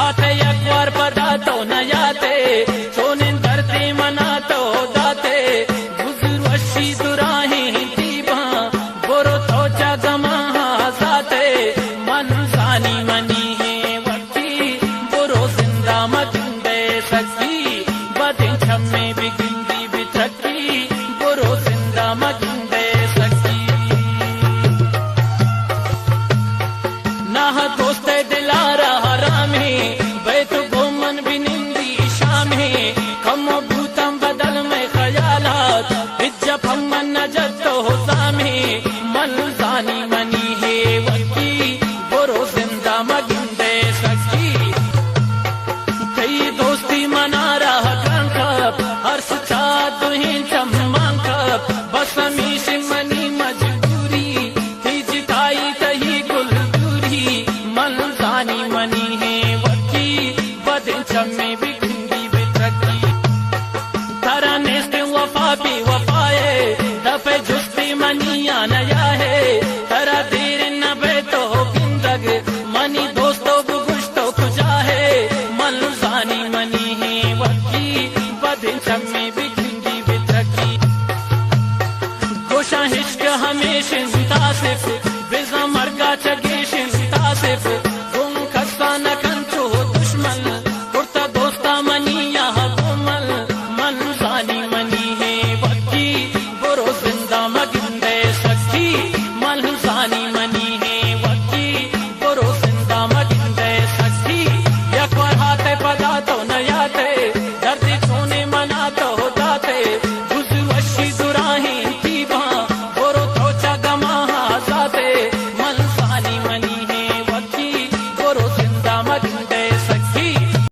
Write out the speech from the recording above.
आते अखबार पदा तो न याते सोने धरती मना तो दाते गुजर वशी दुराही दीबा बोरो तो जगमा साते मन जानी मनी है वक्ती बोरो जिंदा मजिंदे सकी बदिन छम्मे बिगिंदी बिथकी बोरो जिंदा मजिंदे सकी ना दोस्ते दिलारा हरामी बैत गोमन बिनिंदी शामी कम भूतम बदल में ख्यालात इज्जत हम नजत हो सामी मन जानी मनी है वकी बोरो जिंदा मगिंदे सकी कई दोस्ती मना रहा कंकप हर सचा दुहिन चम्मां कप बस हमीश मनी मजबूरी थी जिताई कही गुल दूरी मन जानी मनी है वकी बदिन चम्मे बिगंदी बितकी तरा नेस्ते वफा भी वफाए दफे जुस्ती मनिया न